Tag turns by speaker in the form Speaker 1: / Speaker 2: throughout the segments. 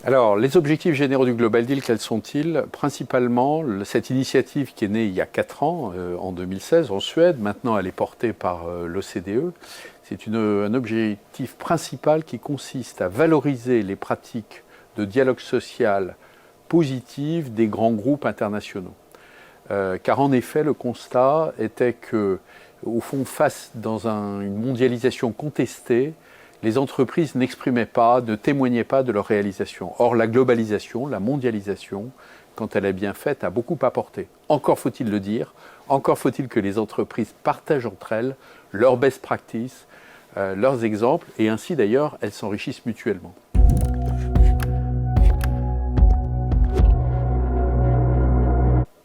Speaker 1: Alors, les objectifs généraux du Global Deal, quels sont-ils? Principalement, cette initiative qui est née il y a 4 ans, en 2016, en Suède, maintenant elle est portée par l'OCDE. C'est un objectif principal qui consiste à valoriser les pratiques de dialogue social positives des grands groupes internationaux. Car en effet, le constat était que, au fond, face dans une mondialisation contestée, les entreprises n'exprimaient pas, ne témoignaient pas de leur réalisation. Or, la globalisation, la mondialisation, quand elle est bien faite, a beaucoup apporté. Encore faut-il le dire, encore faut-il que les entreprises partagent entre elles leurs best practices, leurs exemples, et ainsi d'ailleurs, elles s'enrichissent mutuellement.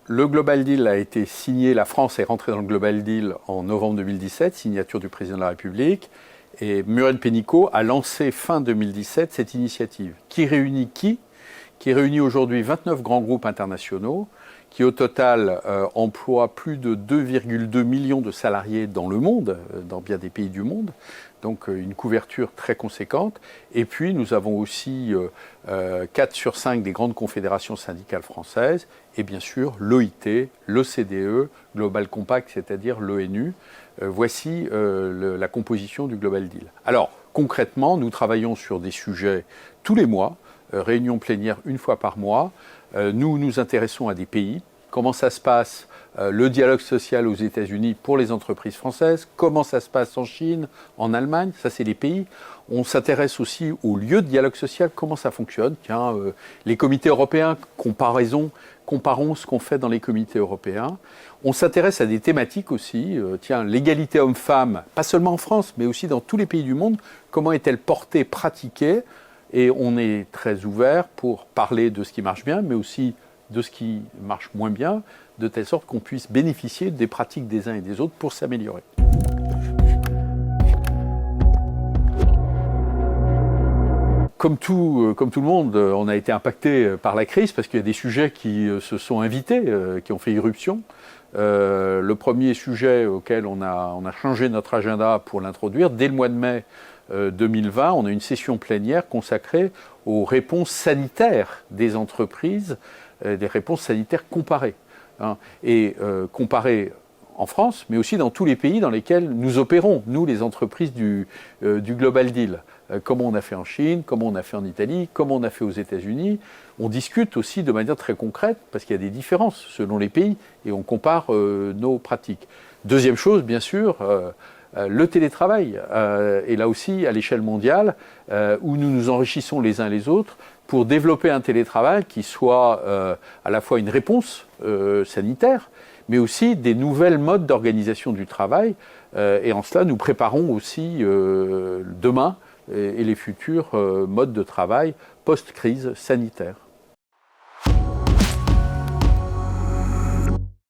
Speaker 1: Le Global Deal a été signé, la France est rentrée dans le Global Deal en novembre 2017, signature du président de la République. Et Muriel Pénicaud a lancé fin 2017 cette initiative qui réunit qui réunit aujourd'hui 29 grands groupes internationaux qui au total emploient plus de 2,2 millions de salariés dans le monde, dans bien des pays du monde, donc une couverture très conséquente. Et puis nous avons aussi 4 sur 5 des grandes confédérations syndicales françaises et bien sûr l'OIT, l'OCDE, Global Compact, c'est-à-dire l'ONU. Voici la composition du Global Deal. Alors, concrètement, nous travaillons sur des sujets tous les mois, réunion plénière une fois par mois. Nous nous intéressons à des pays. Comment ça se passe, le dialogue social aux États-Unis pour les entreprises françaises, comment ça se passe en Chine, en Allemagne, ça c'est les pays. On s'intéresse aussi aux lieux de dialogue social, comment ça fonctionne. Tiens, les comités européens, comparons ce qu'on fait dans les comités européens. On s'intéresse à des thématiques aussi, tiens, l'égalité homme-femme, pas seulement en France, mais aussi dans tous les pays du monde, comment est-elle portée, pratiquée, et on est très ouvert pour parler de ce qui marche bien, mais aussi de ce qui marche moins bien, de telle sorte qu'on puisse bénéficier des pratiques des uns et des autres pour s'améliorer. Comme tout le monde, on a été impacté par la crise parce qu'il y a des sujets qui se sont invités, qui ont fait irruption. Le premier sujet auquel on a changé notre agenda pour l'introduire, dès le mois de mai 2020, on a une session plénière consacrée aux réponses sanitaires des entreprises, des réponses sanitaires comparées. Et comparées en France, mais aussi dans tous les pays dans lesquels nous opérons, nous les entreprises du Global Deal. Comment on a fait en Chine, comment on a fait en Italie, comment on a fait aux États-Unis. On discute aussi de manière très concrète, parce qu'il y a des différences selon les pays, et on compare nos pratiques. Deuxième chose, bien sûr, le télétravail. Et là aussi, à l'échelle mondiale, où nous nous enrichissons les uns les autres pour développer un télétravail qui soit à la fois une réponse sanitaire, mais aussi des nouvelles modes d'organisation du travail. Et en cela, nous préparons aussi demain et les futurs modes de travail post-crise sanitaire.